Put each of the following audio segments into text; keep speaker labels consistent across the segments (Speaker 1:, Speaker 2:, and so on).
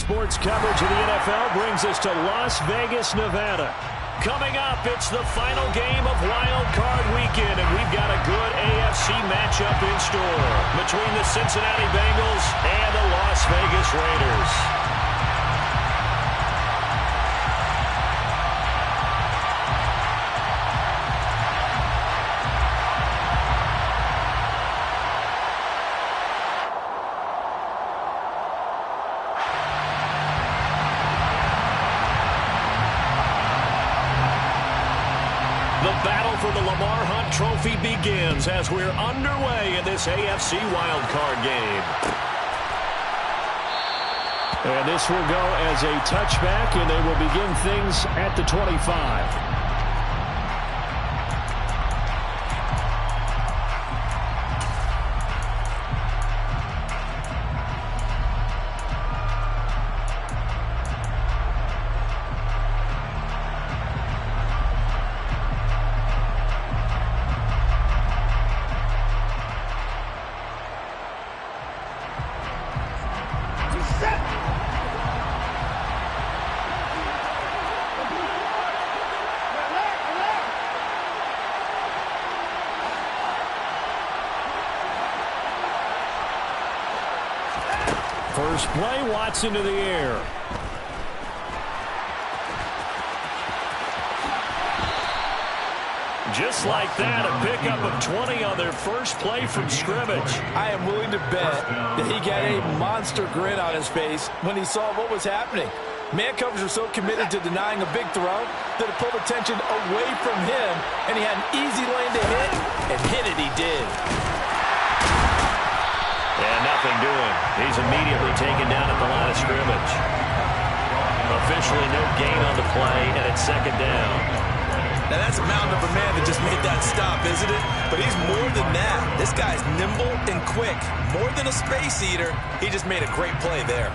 Speaker 1: sports coverage of the NFL brings us to Las Vegas, Nevada. Coming up, it's the final game of Wild Card Weekend, and we've got a good AFC matchup in store between the Cincinnati Bengals and the Las Vegas Raiders. The battle for the Lamar Hunt Trophy begins as we're underway in this AFC wildcard game. And this will go as a touchback, and they will begin things at the 25. First play, Watson to the air. Just like that, a pickup of 20 on their first play from scrimmage.
Speaker 2: I am willing to bet that he got a monster grin on his face when he saw what was happening. Man coverage are so committed to denying a big throw that it pulled attention away from him, and he had an easy lane to hit, and hit it he did.
Speaker 1: And nothing doing. He's immediately taken down at the line of scrimmage. Officially no gain on the play, and it's second down.
Speaker 2: Now that's a mountain of a man that just made that stop, isn't it? But he's more than that. This guy's nimble and quick. More than a space eater. He just made a great play there.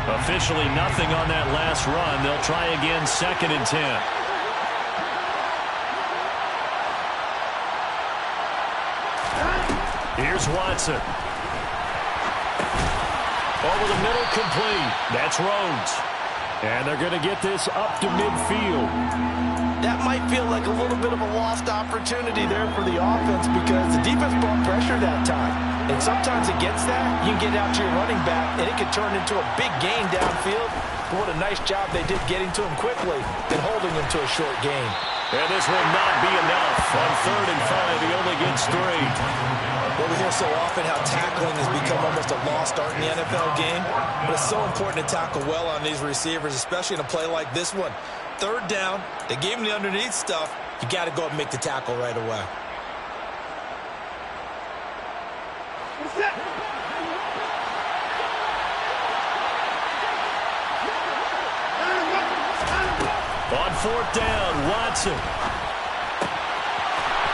Speaker 1: Officially nothing on that last run. They'll try again, 2nd and 10. Here's Watson. Over the middle, complete. That's Rhodes. And they're going to get this up to midfield.
Speaker 2: That might feel like a little bit of a lost opportunity there for the offense because the defense brought pressure that time. And sometimes against that, you can get out to your running back, and it can turn into a big gain downfield. But what a nice job they did getting to him quickly and holding him to a short gain.
Speaker 1: And this will not be enough. On 3rd and 5, he only gets 3.
Speaker 2: Well, we hear so often how tackling has become almost a lost art in the NFL game. But it's so important to tackle well on these receivers, especially in a play like this one. 3rd down, they gave him the underneath stuff. You got to go up and make the tackle right away.
Speaker 1: On 4th down, Watson.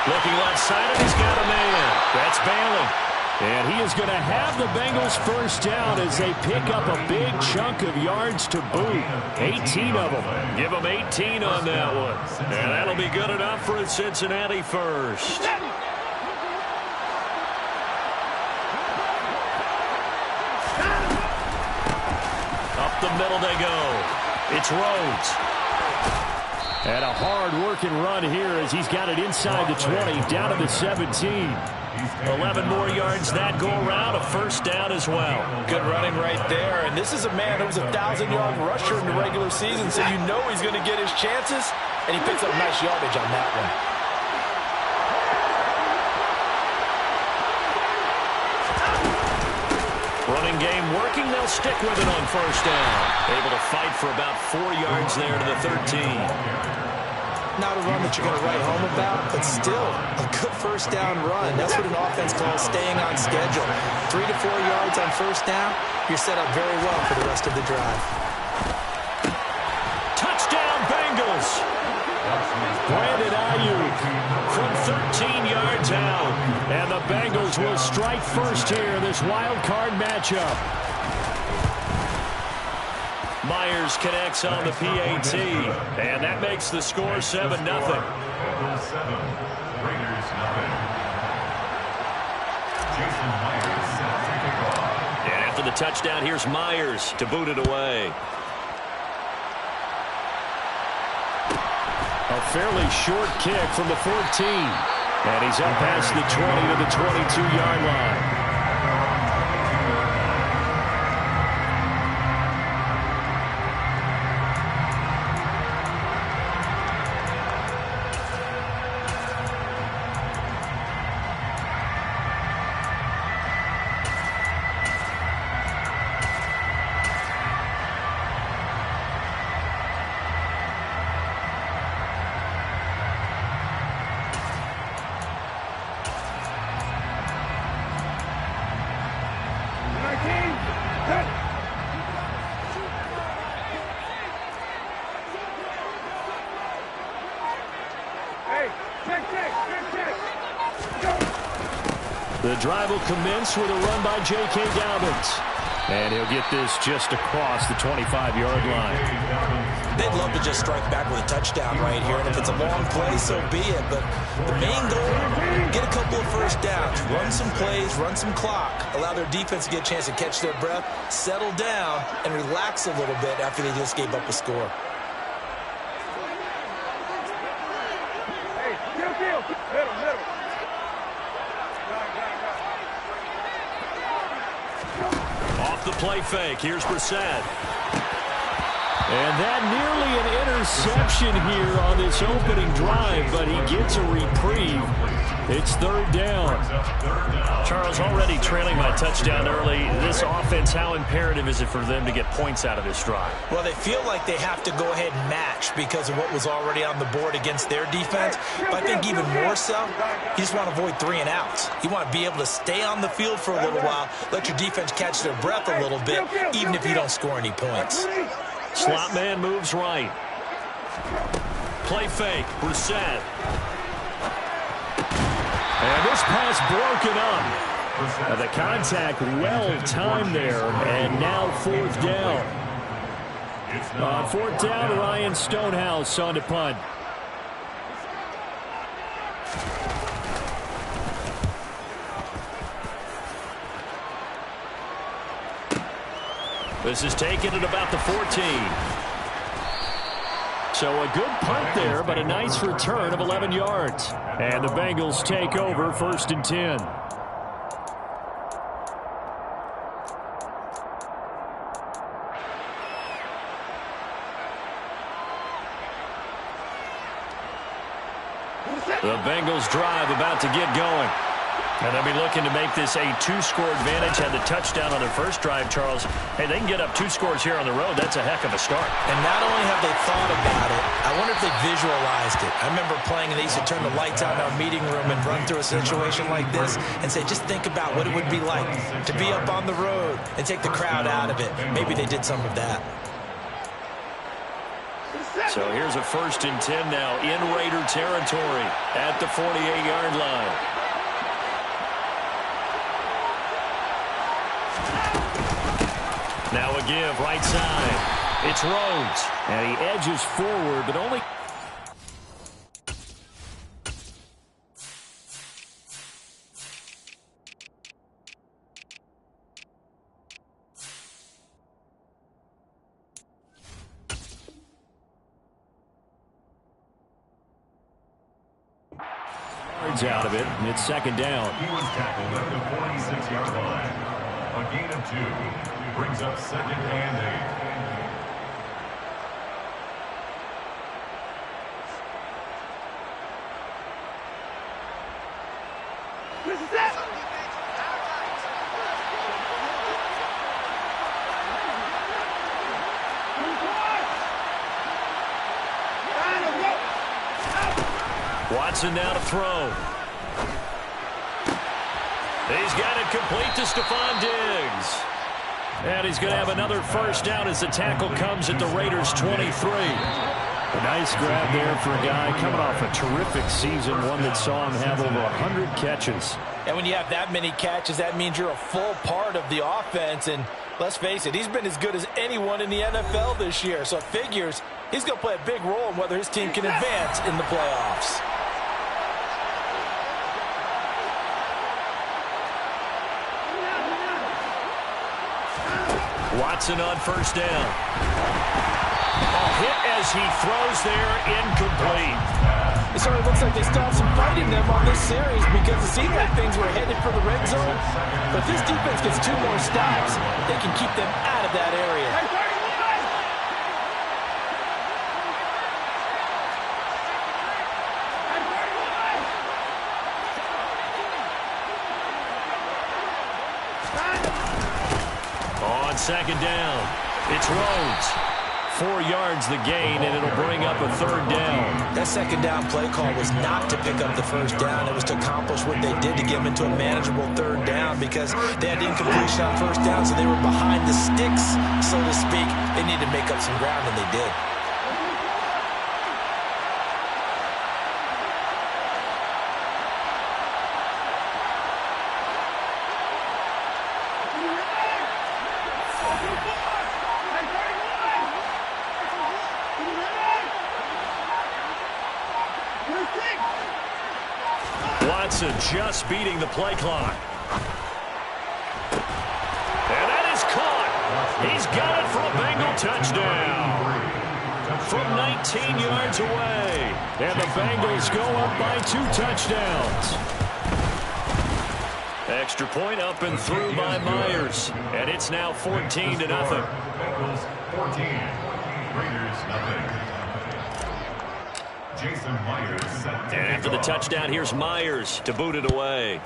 Speaker 1: Looking left-sided, he's got a man. That's Bailey. And he is going to have the Bengals first down as they pick up a big chunk of yards to boot. 18 of them. Give them 18 on that one. And that'll be good enough for a Cincinnati first. Up the middle they go. It's Rhodes. And a hard-working run here as he's got it inside the 20, down to the 17. 11 more yards that go around, a first down as well.
Speaker 2: Good running right there. And this is a man who was a 1,000-yard rusher in the regular season, so you know he's going to get his chances, and he picks up nice yardage on that one.
Speaker 1: Running game working. They'll stick with it on first down. Able to fight for about 4 yards there to the 13.
Speaker 2: Not a run that you're going to write home about, but still a good first down run. That's what an offense calls staying on schedule. 3 to 4 yards on first down, you're set up very well for the rest of the drive.
Speaker 1: Touchdown, Bengals! Brandon Ayuk from 13 yards out. And the Bengals will strike first here in this wild card matchup. Myers connects on the PAT, and that makes the score 7-0.
Speaker 3: Bengals 7, Raiders 0. Jason Myers set to kick off.
Speaker 1: And after the touchdown, here's Myers to boot it away. A fairly short kick from the 14. And he's up past the 20 to the 22-yard line. The drive will commence with a run by J.K. Dobbins. And he'll get this just across the 25-yard line.
Speaker 2: They'd love to just strike back with a touchdown right here. And if it's a long play, so be it. But the main goal, get a couple of first downs, run some plays, run some clock, allow their defense to get a chance to catch their breath, settle down, and relax a little bit after they just gave up a score.
Speaker 1: Off the play fake, here's Brissett. And that nearly an interception here on this opening drive, but he gets a reprieve. It's third down.
Speaker 4: Charles, already trailing by touchdown early. This offense, how imperative is it for them to get points out of this drive?
Speaker 2: Well, they feel like they have to go ahead and match because of what was already on the board against their defense. But I think even more so, you just want to avoid 3 and outs. You want to be able to stay on the field for a little while, let your defense catch their breath a little bit, even if you don't score any points.
Speaker 1: Slot man moves right. Play fake, Brissett. And this pass broken up. And the contact well timed there, and now fourth down. On fourth down, Ryan Stonehouse on to punt. This is taken at about the 14. So a good punt there, but a nice return of 11 yards. And the Bengals take over first and 10. The Bengals drive about to get going. And they'll be looking to make this a 2-score advantage. Had the touchdown on their first drive, Charles. Hey, they can get up 2 scores here on the road. That's a heck of a start.
Speaker 2: And not only have they thought about it, I wonder if they visualized it. I remember playing, and they used to turn the lights on in our meeting room and run through a situation like this and say, just think about what it would be like to be up on the road and take the crowd out of it. Maybe they did some of that.
Speaker 1: So here's a first and 10 now in Raider territory at the 48-yard line. Now a give, right side. It's Rhodes. And he edges forward, but only... yards out of it, and it's second down.
Speaker 3: He was tackled at the 46-yard line. A gain of 2. Brings up second and 8.
Speaker 5: This is it.
Speaker 1: Watson now to throw. He's got it complete to Stephon Diggs. And he's going to have another first down as the tackle comes at the Raiders' 23. A nice grab there for a guy coming off a terrific season, one that saw him have over 100 catches.
Speaker 2: And when you have that many catches, that means you're a full part of the offense, and Let's face it, he's been as good as anyone in the NFL this year, so it figures he's going to play a big role in whether his team can advance in the playoffs.
Speaker 4: Watson on first down. A hit as he throws there, incomplete.
Speaker 2: It certainly looks like they still have some fight in them on this series because it seemed like things were headed for the red zone. But if this defense gets 2 more stops, they can keep them out of that area.
Speaker 4: On second down, it's Rhodes. 4 yards the gain, and it'll bring up a third down.
Speaker 2: That second down play call was not to pick up the first down. It was to accomplish what they did to get them into a manageable third down because they had incompletion on first down, so they were behind the sticks, so to speak. They needed to make up some ground, and they did.
Speaker 4: Watson just beating the play clock. And that is caught. He's got it for a Bengal touchdown. From 19 yards away. And the Bengals go up by 2 touchdowns. Extra point up and through by Myers. And it's now 14-0.
Speaker 3: Bengals 14, Raiders nothing. Jason Myers set to
Speaker 4: And after the touchdown, here's Myers to boot it away.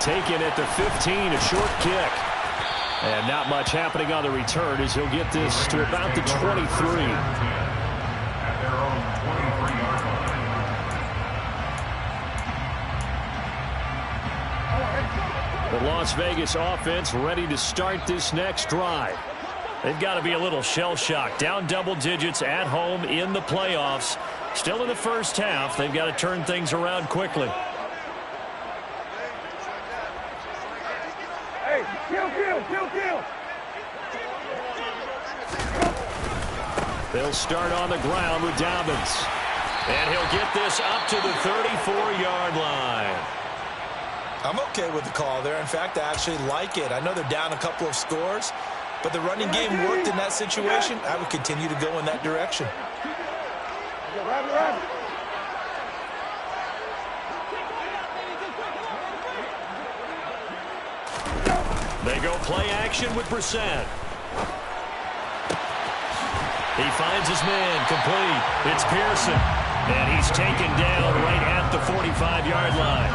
Speaker 4: Taken at the 15, a short kick. And not much happening on the return as he'll get this to about the 23.
Speaker 3: At their own 23-yard line.
Speaker 4: The Las Vegas offense ready to start this next drive. They've got to be a little shell-shocked. Down double digits at home in the playoffs. Still in the first half. They've got to turn things around quickly.
Speaker 5: Hey, kill.
Speaker 4: They'll start on the ground with Dobbins. And he'll get this up to the 34-yard line.
Speaker 2: I'm okay with the call there. In fact, I actually like it. I know they're down a couple of scores, but the running game worked in that situation. I would continue to go in that direction.
Speaker 4: They go play action with Brissett. He finds his man complete. It's Pearson. And he's taken down right at the 45-yard line.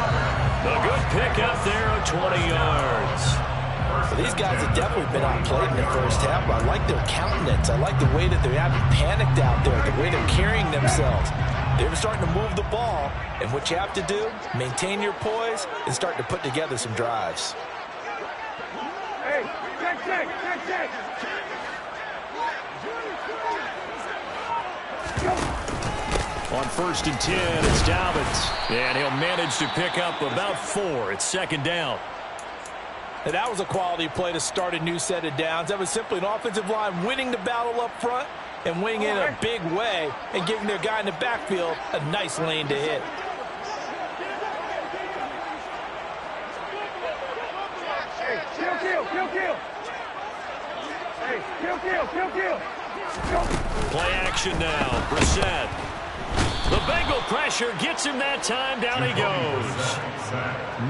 Speaker 4: A good pick up there of 20 yards.
Speaker 2: Well, these guys have definitely been outplayed in the first half, but I like their countenance. I like the way that they haven't panicked out there, the way they're carrying themselves. They're starting to move the ball, and what you have to do, maintain your poise and start to put together some drives.
Speaker 5: Hey, check.
Speaker 4: On 1st and 10, it's Dobbins. And he'll manage to pick up about 4. It's second down.
Speaker 2: And that was a quality play to start a new set of downs. That was simply an offensive line winning the battle up front and winning in a big way and giving their guy in the backfield a nice lane to hit.
Speaker 5: Hey, kill. Hey, kill.
Speaker 4: Play action now. Brissett. The Bengal pressure gets him that time. Down he goes.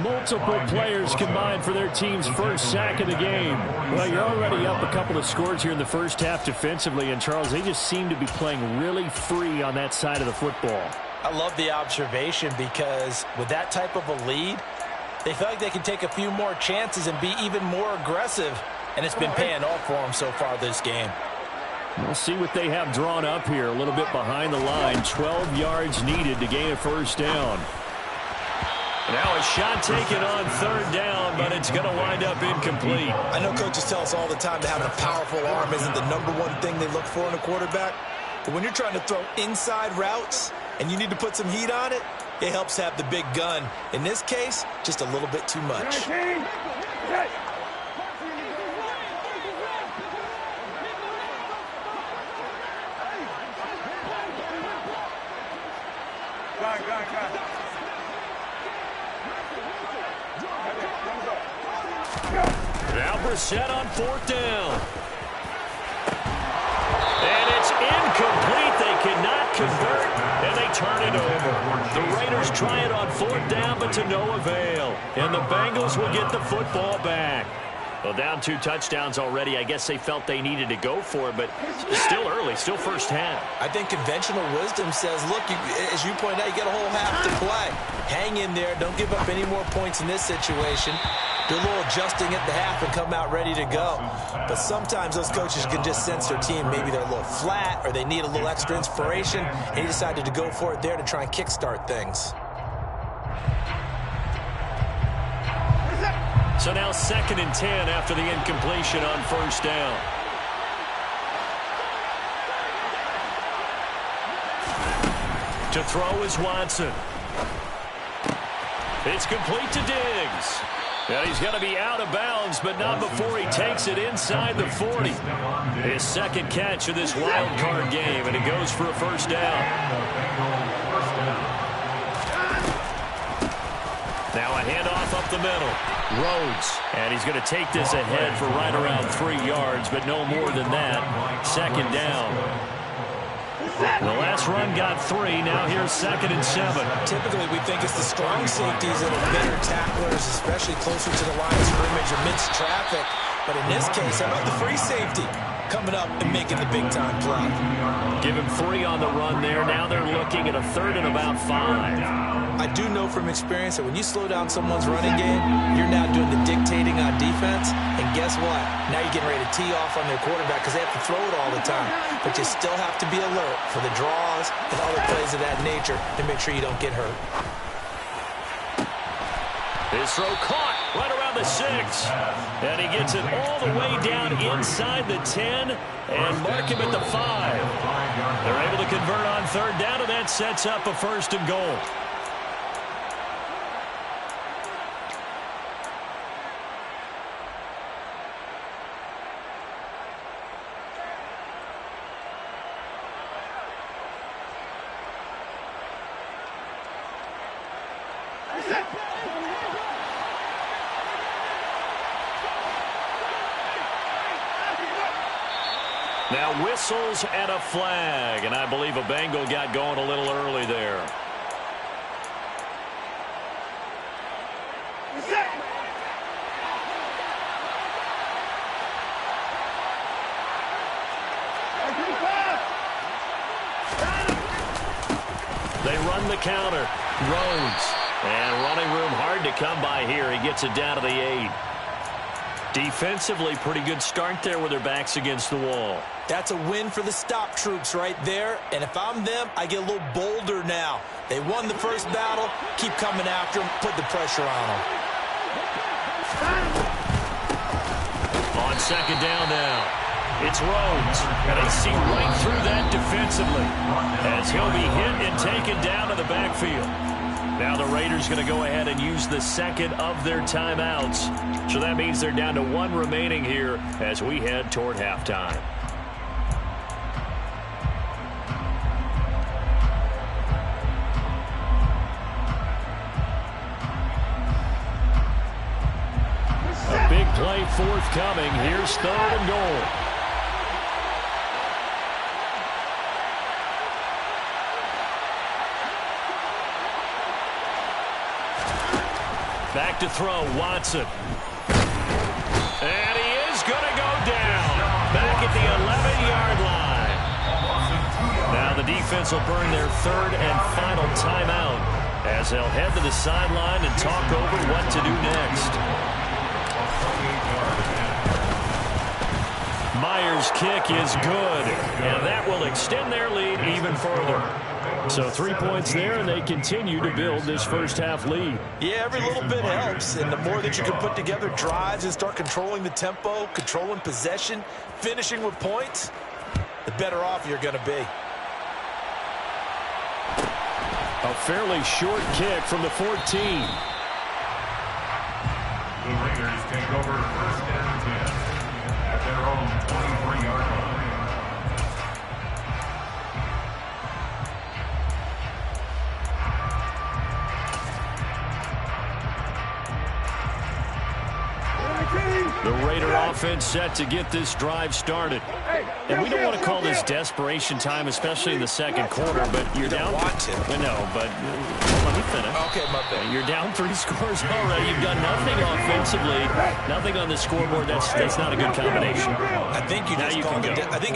Speaker 4: Multiple players combined for their team's first sack of the game. Well, you're already up a couple of scores here in the first half defensively. And, Charles, they just seem to be playing really free on that side of the football.
Speaker 2: I love the observation because with that type of a lead, they feel like they can take a few more chances and be even more aggressive. And it's been paying off for them so far this game.
Speaker 4: We'll see what they have drawn up here. A little bit behind the line. 12 yards needed to gain a first down. Now a shot taken on third down, but it's going to wind up incomplete.
Speaker 2: I know coaches tell us all the time that having a powerful arm isn't the #1 thing they look for in a quarterback. But when you're trying to throw inside routes and you need to put some heat on it, It helps have the big gun. In this case, just a little bit too much.
Speaker 4: Now Brissett on 4th down. And it's incomplete. They cannot convert, and they turn it over. The Raiders try it on 4th down, but to no avail. And the Bengals will get the football back. Well, down 2 touchdowns already. I guess they felt they needed to go for it, but still early, still first half.
Speaker 2: I think conventional wisdom says, look, as you pointed out, you got a whole half to play. Hang in there. Don't give up any more points in this situation. Do a little adjusting at the half and come out ready to go. But sometimes those coaches can just sense their team. Maybe they're a little flat or they need a little extra inspiration, and he decided to go for it there to try and kickstart things.
Speaker 4: So now 2nd and 10 after the incompletion on 1st down. To throw is Watson. It's complete to Diggs. And he's going to be out of bounds, but not before he takes it inside the 40. His 2nd catch of this wild card game, and it goes for a 1st down. Now a handoff up the middle. Rhodes, and he's going to take this ahead for right around 3 yards, but no more than that. 2nd down. The last run got 3. Now here's 2nd and 7.
Speaker 2: Typically, we think it's the strong safeties that are better tacklers, especially closer to the line of scrimmage amidst traffic. But in this case, how about the free safety coming up and making the big-time play?
Speaker 4: Give him 3 on the run there. Now they're looking at a 3rd and about 5.
Speaker 2: I do know from experience that when you slow down someone's running game, you're now doing the dictating on defense. And guess what? Now you're getting ready to tee off on their quarterback because they have to throw it all the time. But you still have to be alert for the draws and other plays of that nature to make sure you don't get hurt.
Speaker 4: His throw caught right around the 6. And he gets it all the way down inside the 10 and mark him at the 5. They're able to convert on 3rd down, and that sets up a 1st and goal. Now whistles and a flag, and I believe a Bengal got going a little early there. They run the counter. Rhodes. And running room hard to come by here. He gets it down to the 8. Defensively, pretty good start there with their backs against the wall.
Speaker 2: That's a win for the stop troops right there. And if I'm them, I get a little bolder now. They won the first battle. Keep coming after them. Put the pressure on them.
Speaker 4: On 2nd down now. It's Rhodes. And they see right through that defensively as he'll be hit and taken down to the backfield. Now the Raiders going to go ahead and use the 2nd of their timeouts. So that means they're down to 1 remaining here as we head toward halftime. A big play forthcoming. Here's 3rd and goal. Back to throw, Watson. And he is going to go down. Back at the 11-yard line. Now the defense will burn their 3rd and final timeout as they'll head to the sideline and talk over what to do next. Myers' kick is good, and that will extend their lead even further. So 3 points there, and they continue to build this first half lead.
Speaker 2: Yeah, every little bit helps, and the more that you can put together drives and start controlling the tempo, controlling possession, finishing with points, the better off you're going to be.
Speaker 1: A fairly short kick from the 14.
Speaker 3: The Raiders take over 1st and 10 at their own 23-yard line.
Speaker 1: The Raider offense set to get this drive started. And we don't want to call this desperation time, especially in the second quarter, but you're down.
Speaker 2: Want to.
Speaker 1: No, but let me finish.
Speaker 2: Okay, my bad.
Speaker 1: You're down 3 scores already. You've done nothing offensively, nothing on the scoreboard. That's not a good combination.
Speaker 2: I think you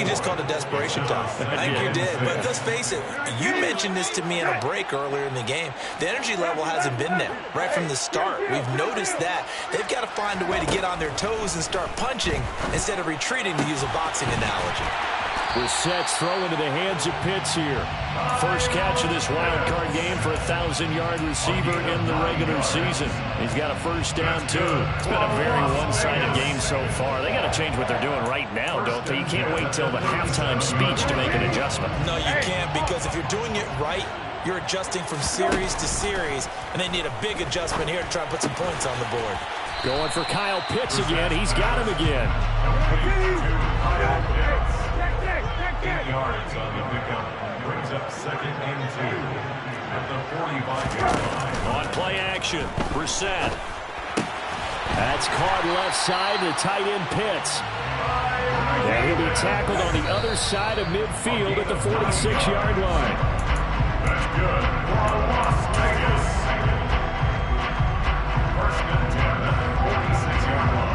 Speaker 2: just called it desperation time. I think you did. But let's face it, you mentioned this to me in a break earlier in the game. The energy level hasn't been there right from the start. We've noticed that. They've got to find a way to get on their toes and start punching instead of retreating, to use a boxing analogy.
Speaker 1: Brissett's throw into the hands of Pitts here. First catch of this wild card game for a 1,000-yard receiver in the regular season. He's got a first down, too. It's been a very one-sided game so far. They got to change what they're doing right now, don't they? You can't wait till the halftime speech to make an adjustment.
Speaker 2: No, you can't, because if you're doing it right, you're adjusting from series to series, and they need a big adjustment here to try and put some points on the board.
Speaker 1: Going for Kyle Pitts again. He's got him again.
Speaker 3: 8 yards on the pickup. Brings up 2nd and 2 at the 45-yard line.
Speaker 1: On play action, Brissett. That's caught left side to tight end Pitts. And he'll be tackled on the other side of midfield at the 46-yard line.
Speaker 3: That's good for Las Vegas. 1st and 10 at the 46-yard line.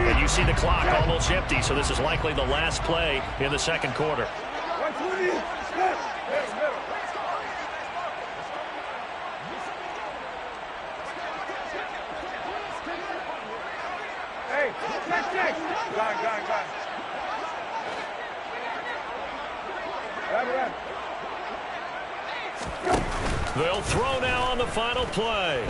Speaker 1: And you see the clock almost empty, so this is likely the last play in the second quarter.
Speaker 5: Hey, check. Got. Grab.
Speaker 1: They'll throw now on the final play.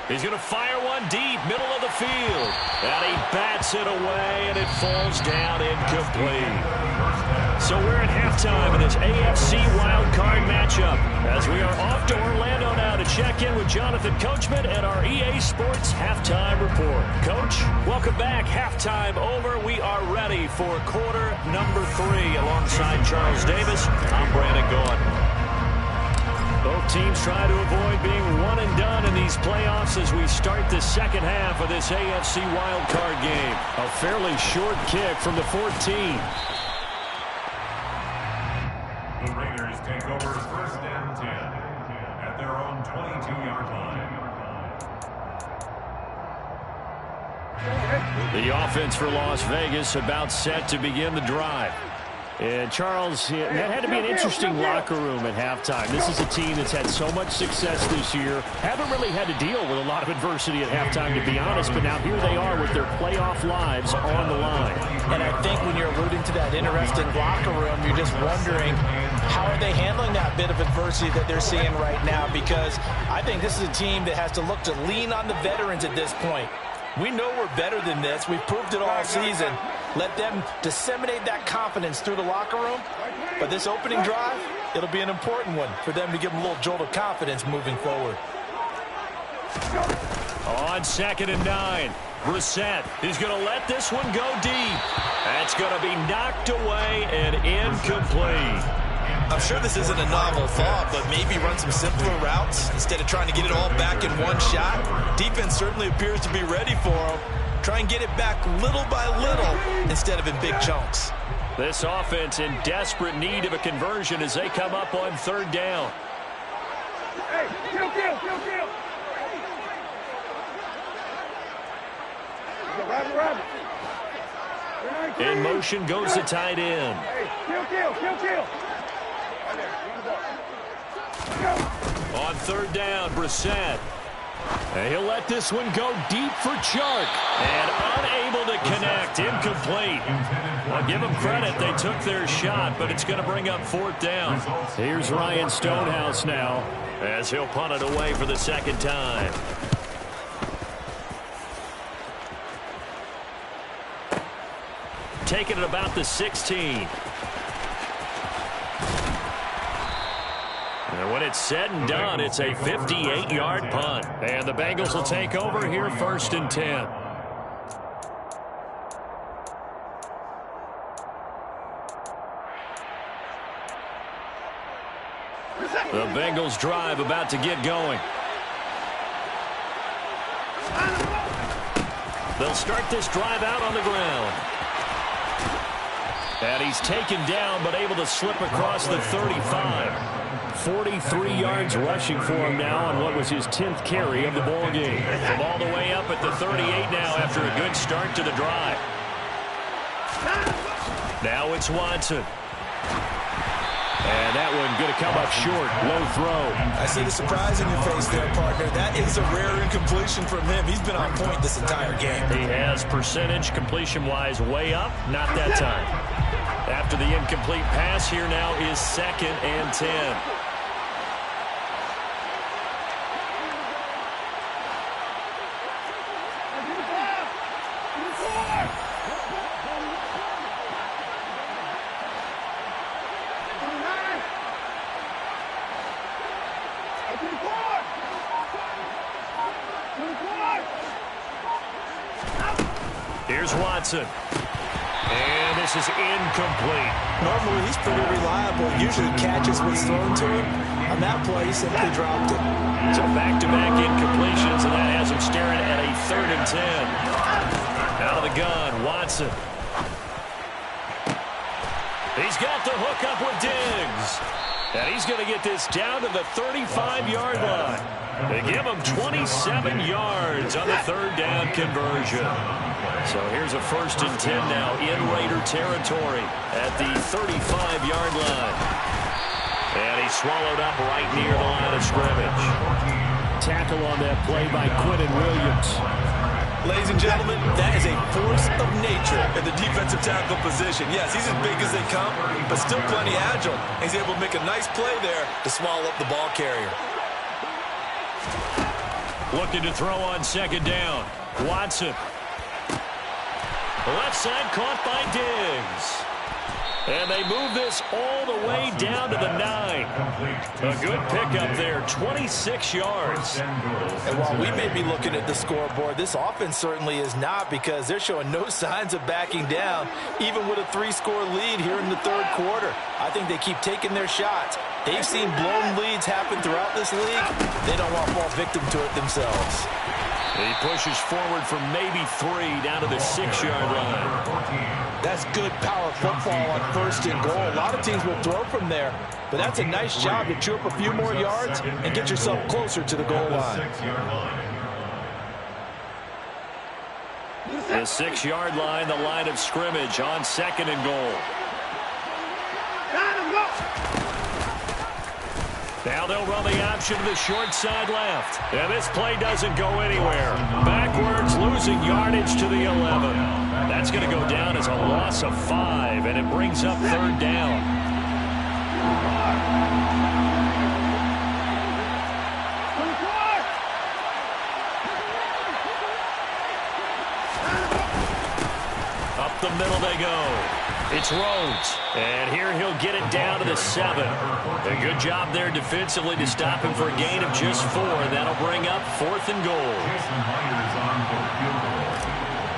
Speaker 1: He's going to fire one deep, middle of the field. And he bats it away, and it falls down incomplete. So we're at halftime in this AFC wildcard matchup as we are off to Orlando now to check in with Jonathan Coachman and our EA Sports Halftime Report. Coach, welcome back. Halftime over. We are ready for quarter number 3 alongside Charles Davis. I'm Brandon Gaudin. Both teams try to avoid being one and done in these playoffs as we start the second half of this AFC wildcard game. A fairly short kick from the 14.
Speaker 3: The Raiders take over 1st and 10 at their own 22-yard line.
Speaker 1: The offense for Las Vegas about set to begin the drive. And Charles, that had to be an interesting locker room at halftime. This is a team that's had so much success this year. Haven't really had to deal with a lot of adversity at halftime, to be honest. But now here they are with their playoff lives on the line.
Speaker 2: And I think when you're alluding to that interesting locker room, you're just wondering, how are they handling that bit of adversity that they're seeing right now? Because I think this is a team that has to look to lean on the veterans at this point. We know we're better than this. We've proved it all season. Let them disseminate that confidence through the locker room. But this opening drive, it'll be an important one for them to give them a little jolt of confidence moving forward.
Speaker 1: On 2nd and 9, Brissett is going to let this one go deep. That's going to be knocked away and incomplete.
Speaker 2: I'm sure this isn't a novel thought, but maybe run some simpler routes instead of trying to get it all back in one shot. Defense certainly appears to be ready for them. Try and get it back little by little instead of in big chunks.
Speaker 1: This offense in desperate need of a conversion as they come up on 3rd down.
Speaker 5: Hey, kill. Grab.
Speaker 1: In motion goes the tight end.
Speaker 5: Hey, kill.
Speaker 1: On 3rd down, Brissett. And he'll let this one go deep for Chark. And unable to connect. Incomplete. Well, give them credit. They took their shot, but it's going to bring up 4th down. Here's Ryan Stonehouse now as he'll punt it away for the second time. Taking it about the 16.
Speaker 4: When it's said and done, it's a 58-yard punt. And the Bengals will take over here 1st and 10. The Bengals drive about to get going. They'll start this drive out on the ground. And he's taken down but able to slip across the 35. 43 yards rushing for him now on what was his 10th carry of the ball game. From all the way up at the 38 now after a good start to the drive. Now it's Watson. And that one going to come up short. Low throw.
Speaker 2: I see the surprise in your face there, partner. That is a rare incompletion from him. He's been on point this entire game.
Speaker 4: He has percentage completion-wise way up. Not that time. After the incomplete pass, here now is 2nd and 10. Here's Watson. And this is incomplete.
Speaker 2: Normally, he's pretty reliable. Usually catches what's thrown to him. On that play, he simply dropped it.
Speaker 4: So back-to-back incompletions, and that has him staring at a 3rd and 10. Out of the gun, Watson. He's got the hook up with Diggs. And he's going to get this down to the 35-yard line. They give him 27 yards on the 3rd down conversion. So here's a 1st and 10 now in Raider territory at the 35-yard line. And he's swallowed up right near the line of scrimmage. Tackle on that play by Quinnen Williams.
Speaker 2: Ladies and gentlemen, that is a force of nature in the defensive tackle position. Yes, he's as big as they come, but still plenty agile. He's able to make a nice play there to swallow up the ball carrier.
Speaker 4: Looking to throw on 2nd down. Watson. Left side caught by Diggs. And they move this all the way down to the 9. A good pickup there, 26 yards.
Speaker 2: And while we may be looking at the scoreboard, this offense certainly is not, because they're showing no signs of backing down, even with a 3-score lead here in the 3rd quarter. I think they keep taking their shots. They've seen blown leads happen throughout this league. They don't want to fall victim to it themselves.
Speaker 4: He pushes forward from maybe 3 down to the 6-yard line.
Speaker 2: That's good power football on 1st and goal. A lot of teams will throw from there, but that's a nice job to chew up a few more yards and get yourself closer to the goal line.
Speaker 4: The 6-yard line, the line of scrimmage on 2nd and goal. Now they'll run the option to the short side left. And this play doesn't go anywhere. Backwards, losing yardage to the 11. That's going to go down as a loss of 5, and it brings up 3rd down. Up the middle they go. It's Rhodes, and here he'll get it down to the 7. A good job there defensively to stop him for a gain of just 4, and that'll bring up 4th and goal.
Speaker 3: Jason Myers on for a field goal.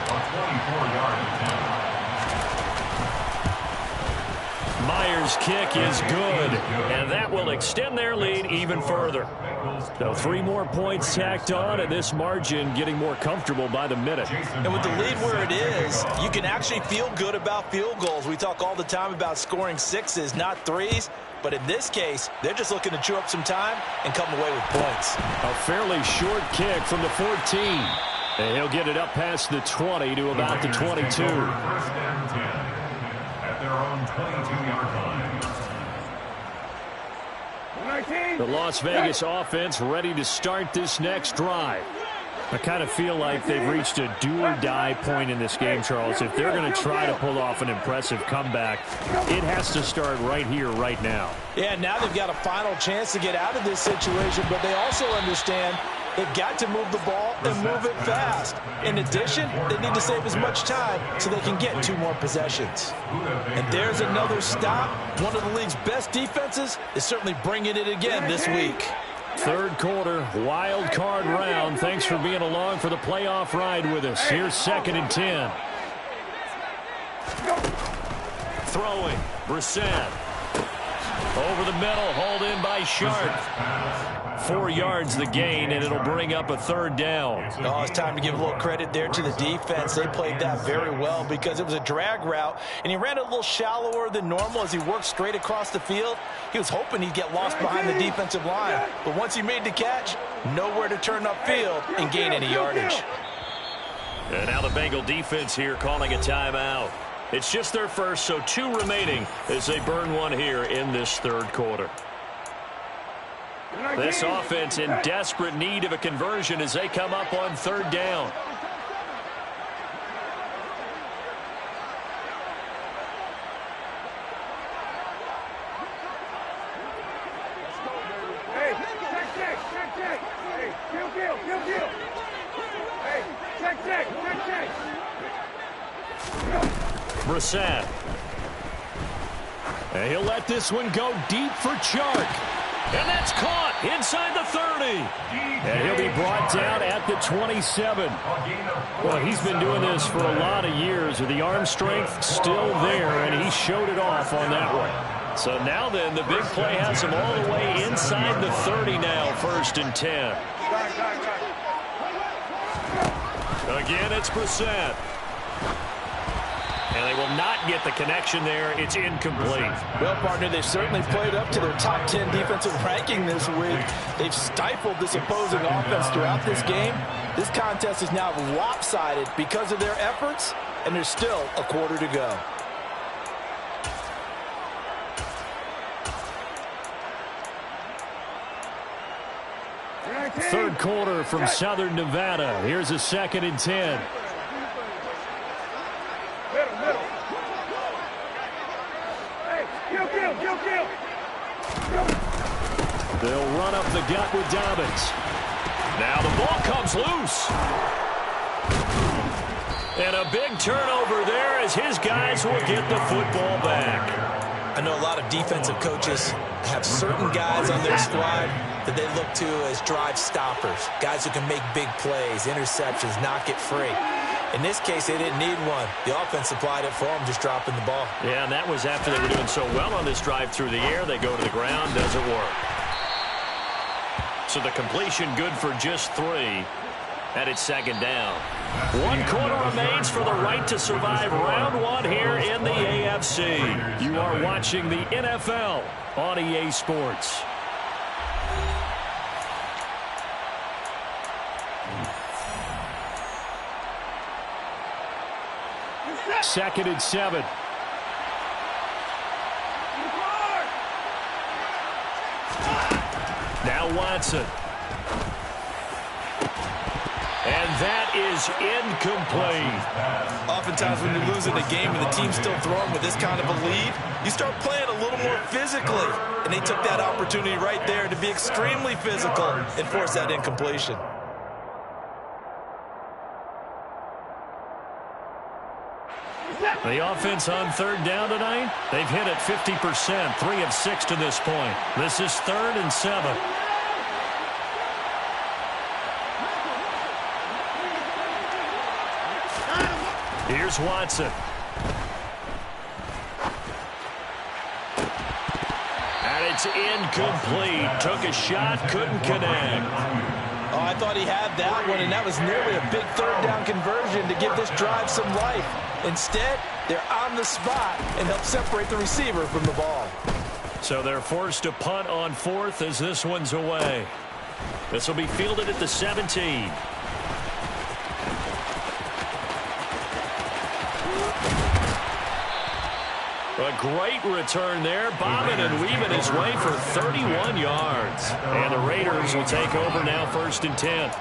Speaker 3: A 24-yard attempt.
Speaker 4: Myers' kick is good, and that will extend their lead even further. So 3 more points tacked on, and this margin getting more comfortable by the minute.
Speaker 2: And with the lead where it is, you can actually feel good about field goals. We talk all the time about scoring 6s, not 3s. But in this case, they're just looking to chew up some time and come away with points.
Speaker 4: A fairly short kick from the 14. And he'll get it up past the 20 to about the 22.
Speaker 3: 1st and 10 at their own 22-yard line.
Speaker 4: The Las Vegas offense ready to start this next drive. I kind of feel like they've reached a do-or-die point in this game, Charles. If they're going to try to pull off an impressive comeback, it has to start right here, right now.
Speaker 2: Yeah, now they've got a final chance to get out of this situation, but they also understand They've got to move the ball and move it fast. In addition, they need to save as much time so they can get 2 more possessions. And there's another stop. One of the league's best defenses is certainly bringing it again this week.
Speaker 1: Third quarter, wild card round. Thanks for being along for the playoff ride with us. Here's 2nd and 10. Throwing, Brissett. Over the middle, hauled in by Sharp. 4 yards the gain, and it'll bring up a 3rd down.
Speaker 2: Oh, it's time to give a little credit there to the defense. They played that very well because it was a drag route, and he ran a little shallower than normal as he worked straight across the field. He was hoping he'd get lost behind the defensive line, but once he made the catch, nowhere to turn upfield and gain any yardage.
Speaker 4: And now the Bengal defense here calling a timeout. It's just their first, so 2 remaining as they burn one here in this 3rd quarter. This offense in desperate need of a conversion as they come up on 3rd down.
Speaker 5: Hey, check. Hey, kill. Hey, check.
Speaker 1: Brissett. And he'll let this one go deep for Chark. And that's caught inside the 30. And he'll be brought down at the 27. Well, he's been doing this for a lot of years with the arm strength still there, and he showed it off on that one. So now then, the big play has him all the way inside the 30 now, 1st and 10. Again, it's Brissett. And they will not get the connection there. It's incomplete.
Speaker 2: Well, partner, they've certainly played up to their top 10 defensive ranking this week. They've stifled this opposing offense throughout this game. This contest is now lopsided because of their efforts, and there's still a quarter to go.
Speaker 1: Third quarter from Southern Nevada. Here's a 2nd and 10.
Speaker 5: Middle. Hey, kill.
Speaker 1: They'll run up the gut with Dobbins. Now the ball comes loose. And a big turnover there as his guys will get the football back.
Speaker 2: I know a lot of defensive coaches have certain guys on their squad that they look to as drive stoppers, guys who can make big plays, interceptions, knock it free. In this case, they didn't need one. The offense supplied it for them, just dropping the ball.
Speaker 4: Yeah, and that was after they were doing so well on this drive through the air. They go to the ground, doesn't work. So the completion good for just 3. And it's 2nd down. 1 quarter remains for the right to survive round 1 here in the AFC. You are watching the NFL on EA Sports.
Speaker 1: Second and 7. Now Watson. And that is incomplete.
Speaker 2: Oftentimes when you're losing a game and the team's still throwing with this kind of a lead, you start playing a little more physically. And they took that opportunity right there to be extremely physical and force that incompletion.
Speaker 1: The offense on 3rd down tonight, they've hit it 50%, 3 of 6 to this point. This is 3rd and 7. Here's Watson. And it's incomplete. Took a shot, couldn't connect.
Speaker 2: Oh, I thought he had that one, and that was nearly a big 3rd down conversion to give this drive some life. Instead, they're on the spot and help separate the receiver from the ball.
Speaker 1: So they're forced to punt on 4th as this one's away. This will be fielded at the 17. A great return there, bobbing and weaving his way for 31 yards. And the Raiders will take over now, 1st and 10.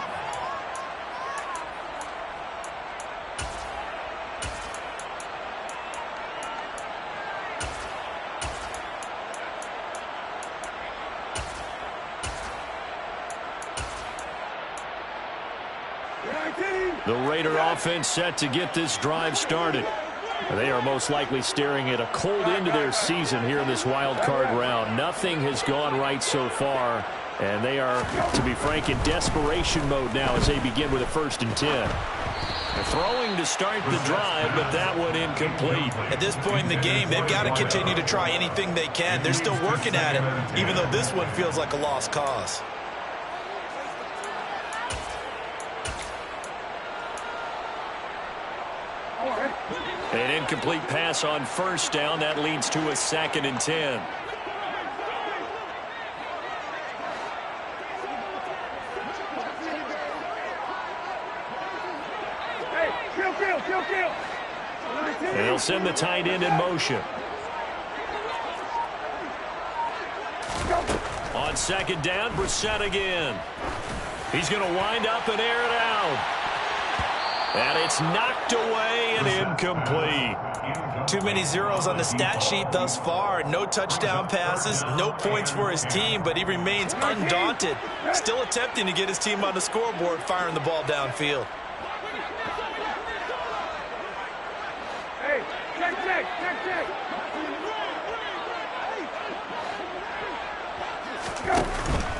Speaker 1: The Raider offense set to get this drive started. They are most likely staring at a cold end to their season here in this wild card round. Nothing has gone right so far, and they are, to be frank, in desperation mode now as they begin with a 1st and 10. Throwing to start the drive, but that one incomplete.
Speaker 2: At this point in the game, they've got to continue to try anything they can. They're still working at it, even though this one feels like a lost cause.
Speaker 1: An incomplete pass on 1st down. That leads to a 2nd and 10. They'll send the tight end in motion. On 2nd down, Brissett again. He's going to wind up and air it out. And it's knocked away and incomplete.
Speaker 2: Too many zeros on the stat sheet thus far. No touchdown passes, no points for his team, but he remains undaunted. Still attempting to get his team on the scoreboard, firing the ball downfield.
Speaker 5: Hey, check.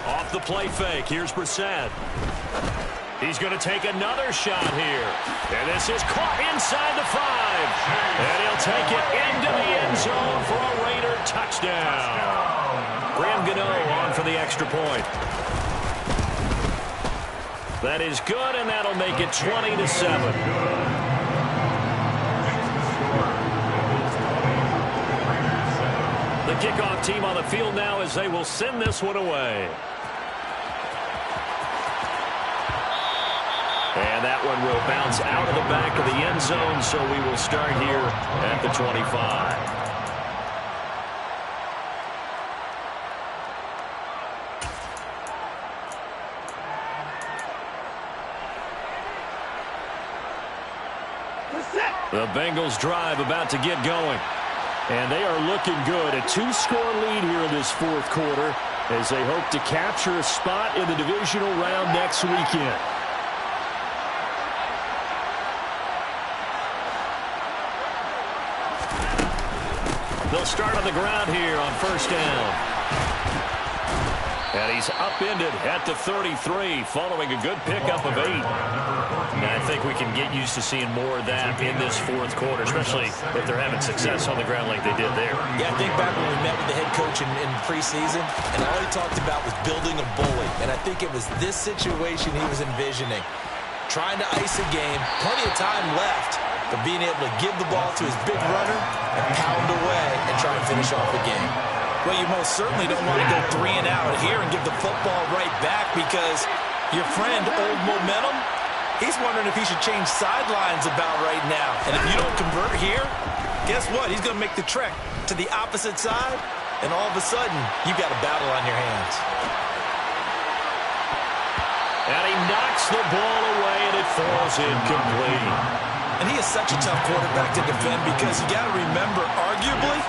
Speaker 1: Off the play fake, here's Brissett. He's going to take another shot here. And this is caught inside the 5. And he'll take it into the end zone for a Raider touchdown. Graham Gano on for the extra point. That is good, and that'll make it 20-7. The kickoff team on the field now as they will send this one away. And that one will bounce out of the back of the end zone, so we will start here at the 25. The Bengals drive about to get going. And they are looking good. A 2-score lead here in this 4th quarter as they hope to capture a spot in the divisional round next weekend. They'll start on the ground here on 1st down. And he's upended at the 33 following a good pickup of 8. And I think we can get used to seeing more of that in this 4th quarter, especially if they're having success on the ground like they did there.
Speaker 2: Yeah, I think back when we met with the head coach in preseason, and all he talked about was building a bully. And I think it was this situation he was envisioning. Trying to ice a game, plenty of time left, but being able to give the ball to his big runner and pound away and try and finish off the game. Well, you most certainly don't want to go 3 and out here and give the football right back because your friend, Old Momentum, he's wondering if he should change sidelines about right now. And if you don't convert here, guess what? He's going to make the trek to the opposite side, and all of a sudden, you've got a battle on your hands.
Speaker 1: And he knocks the ball away, and it falls incomplete.
Speaker 2: And he is such a tough quarterback to defend because you got to remember, arguably,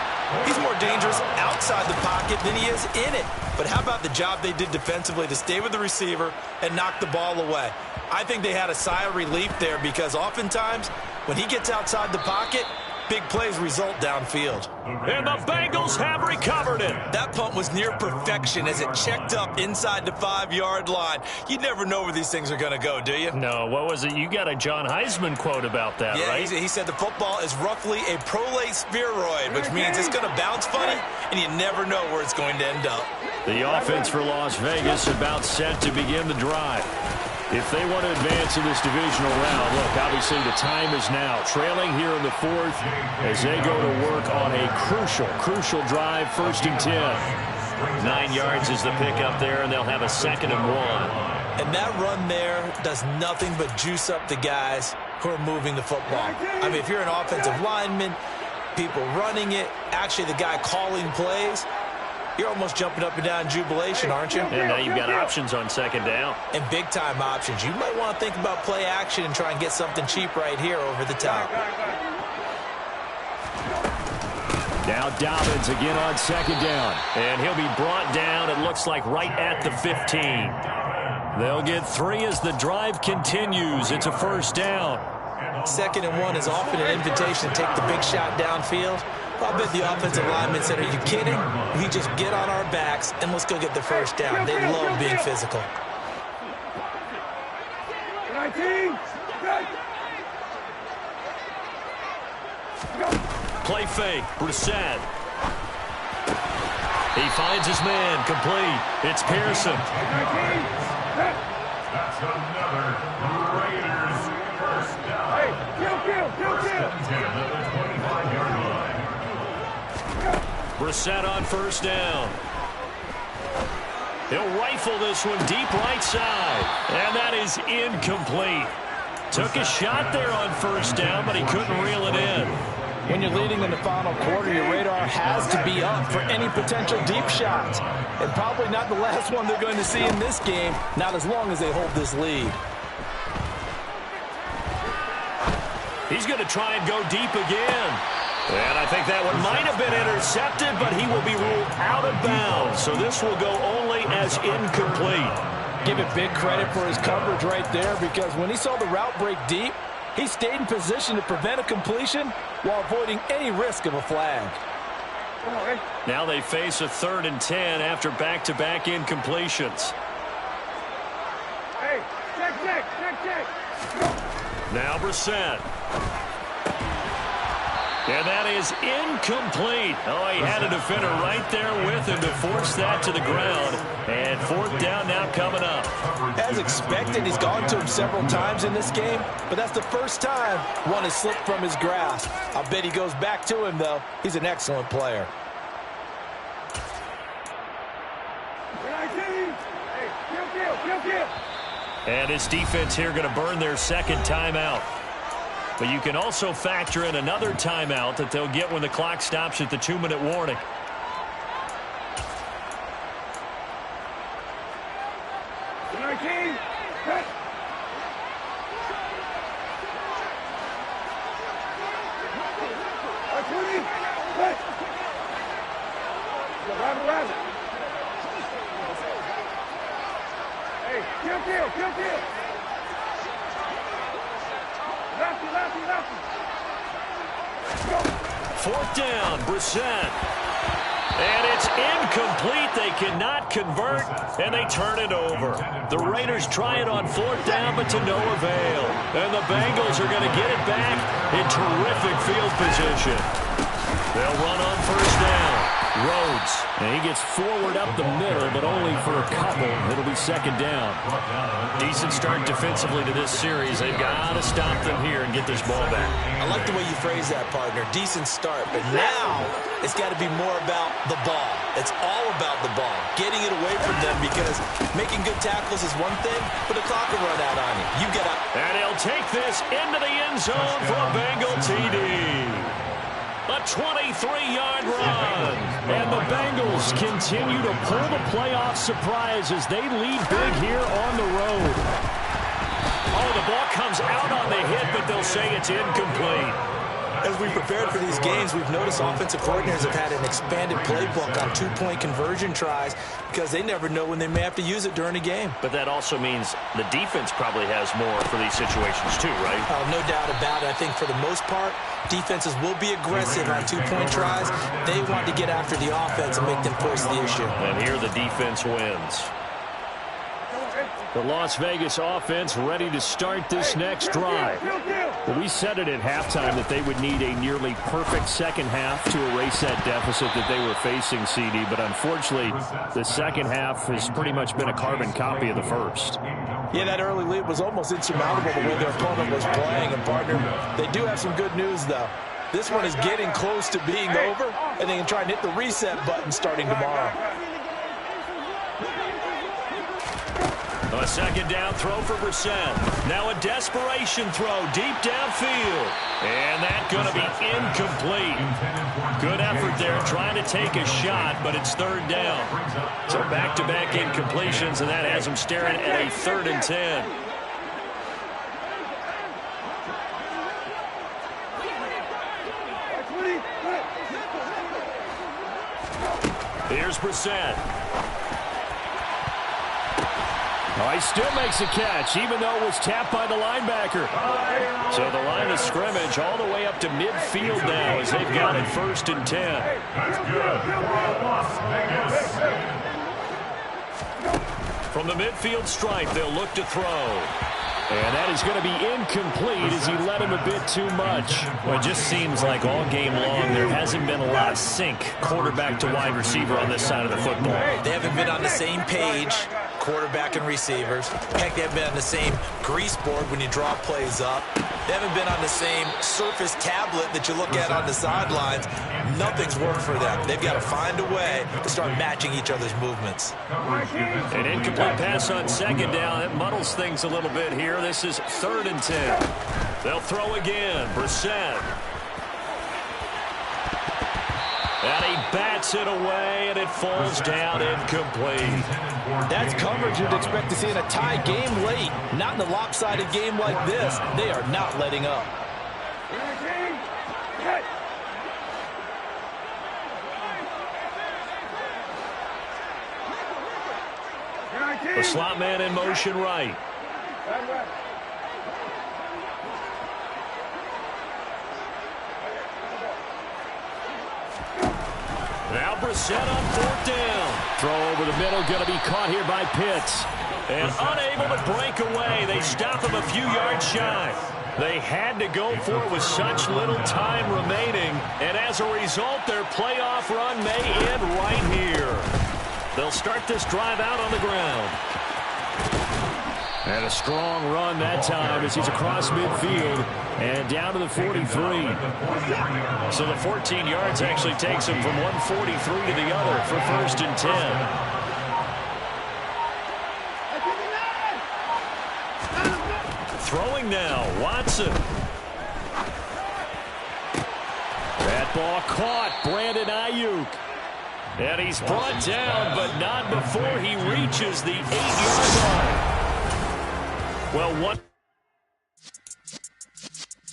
Speaker 2: he's more dangerous outside the pocket than he is in it. But how about the job they did defensively to stay with the receiver and knock the ball away? I think they had a sigh of relief there because oftentimes when he gets outside the pocket, big plays result downfield.
Speaker 1: And the Bengals have recovered it.
Speaker 2: That punt was near perfection as it checked up inside the 5-yard line. You never know where these things are going to go, do you?
Speaker 1: No, what was it? You got a John Heisman quote about that,
Speaker 2: yeah,
Speaker 1: right?
Speaker 2: He said the football is roughly a prolate spheroid, which means it's going to bounce funny, and you never know where it's going to end up.
Speaker 1: The offense for Las Vegas about set to begin the drive. If they want to advance in this divisional round, look, obviously the time is now. Trailing here in the 4th as they go to work on a crucial drive, 1st and 10. 9 yards is the pickup there, and they'll have a 2nd and 1.
Speaker 2: And that run there does nothing but juice up the guys who are moving the football. I mean, if you're an offensive lineman, people running it, actually the guy calling plays, you're almost jumping up and down in jubilation, aren't you?
Speaker 1: And now you've got options on 2nd down.
Speaker 2: And big-time options. You might want to think about play action and try and get something cheap right here over the top.
Speaker 1: Now Dobbins again on 2nd down. And he'll be brought down, it looks like, right at the 15.
Speaker 4: They'll get 3 as the drive continues. It's a first down.
Speaker 2: 2nd and 1 is often an invitation to take the big shot downfield. I bet the offensive lineman said, are you kidding? We just get on our backs and let's go get the first down. They love being physical.
Speaker 5: 19.
Speaker 4: Play fake. Brissett. He finds his man. Complete. It's Pearson.
Speaker 5: 19.
Speaker 3: That's another Raiders first down.
Speaker 5: Hey, kill.
Speaker 3: 10 at the 25-yard line.
Speaker 4: Brissett on first down. He'll rifle this one deep right side. And that is incomplete. Took a shot there on first down, but he couldn't reel it in.
Speaker 2: When you're leading in the final quarter, your radar has to be up for any potential deep shots. And probably not the last one they're going to see in this game, not as long as they hold this lead.
Speaker 4: He's going to try and go deep again. And I think that one might have been intercepted, but he will be ruled out of bounds. So this will go only as incomplete.
Speaker 2: Give it big credit for his coverage right there, because when he saw the route break deep, he stayed in position to prevent a completion while avoiding any risk of a flag.
Speaker 4: Now they face a 3rd and 10 after back-to-back incompletions.
Speaker 5: Hey, check.
Speaker 4: Now Brissett. And that is incomplete. Oh, he had a defender right there with him to force that to the ground. And 4th down now coming up.
Speaker 2: As expected, he's gone to him several times in this game, but that's the first time one has slipped from his grasp. I bet he goes back to him, though. He's an excellent player.
Speaker 5: 19. Hey, kill.
Speaker 4: And this defense here going to burn their 2nd timeout. But you can also factor in another timeout that they'll get when the clock stops at the 2-minute warning.
Speaker 5: Hey, kill. Lefty.
Speaker 4: 4th down, Brissett. And it's incomplete. They cannot convert, and they turn it over. The Raiders try it on 4th down, but to no avail. And the Bengals are going to get it back in terrific field position. They'll run on first down. Rhodes. And he gets forward up the middle, but only for a couple. It'll be 2nd down. Decent start defensively to this series. They've got to stop them here and get this ball back.
Speaker 2: I like the way you phrase that, partner. Decent start, but now it's got to be more about the ball. It's all about the ball, getting it away from them, because making good tackles is one thing, but the clock will run out on you. You get up.
Speaker 4: And he'll take this into the end zone for a Bengal TD. A 23-yard run. And the Bengals continue to pull the playoff surprise as they lead big here on the road. Oh, the ball comes out on the hit, but they'll say it's incomplete.
Speaker 2: As we prepared for these games, we've noticed offensive coordinators have had an expanded playbook on 2-point conversion tries because they never know when they may have to use it during a game.
Speaker 4: But that also means the defense probably has more for these situations too, right?
Speaker 2: No doubt about it. I think for the most part, defenses will be aggressive on 2-point tries. They want to get after the offense and make them force the issue.
Speaker 4: And here the defense wins. The Las Vegas offense ready to start this next drive. Well, we said it at halftime that they would need a nearly perfect second half to erase that deficit that they were facing, CD. But unfortunately, the second half has pretty much been a carbon copy of the first.
Speaker 2: Yeah, that early lead was almost insurmountable the way their opponent was playing. And, partner, they do have some good news, though. This one is getting close to being over, and they can try and hit the reset button starting tomorrow.
Speaker 4: A second down throw for Brissett. Now a desperation throw deep downfield. And that's going to be incomplete. Good effort there trying to take a shot, but it's 3rd down. So back-to-back incompletions, and that has them staring at a 3rd and 10. Here's Brissett.
Speaker 1: Oh, he still makes a catch, even though it was tapped by the linebacker. So the line of scrimmage all the way up to midfield now as they've got it 1st and 10.
Speaker 3: That's good for Las Vegas.
Speaker 4: From the midfield stripe, they'll look to throw.
Speaker 1: And that is going to be incomplete as he led him a bit too much.
Speaker 4: Well, it just seems like all game long there hasn't been a lot of sync quarterback to wide receiver on this side of the football.
Speaker 2: They haven't been on the same page, quarterback and receivers. Heck, they haven't been on the same grease board when you draw plays up. They haven't been on the same Surface tablet that you look at on the sidelines. Nothing's worked for them. They've got to find a way to start matching each other's movements.
Speaker 4: An incomplete pass on 2nd down. That muddles things a little bit here. This is 3rd and 10. They'll throw again. Brissett. And he bats it away, and it falls down incomplete.
Speaker 2: That's coverage you'd expect to see in a tie game late. Not in a lopsided game like this. They are not letting up.
Speaker 4: The slot man in motion right. Now Brissett on 4th down.
Speaker 1: Throw over the middle, going to be caught here by Pitts.
Speaker 4: And unable to break away. They stop him a few yards shy. They had to go for it with such little time remaining. And as a result, their playoff run may end right here. They'll start this drive out on the ground.
Speaker 1: And a strong run that time as he's across midfield and down to the 43.
Speaker 4: So the 14 yards actually takes him from one 43 to the other for 1st and 10. Throwing now, Watson.
Speaker 1: That ball caught, Brandon Ayuk.
Speaker 4: And he's brought down, but not before he reaches the 8-yard line. Well, what?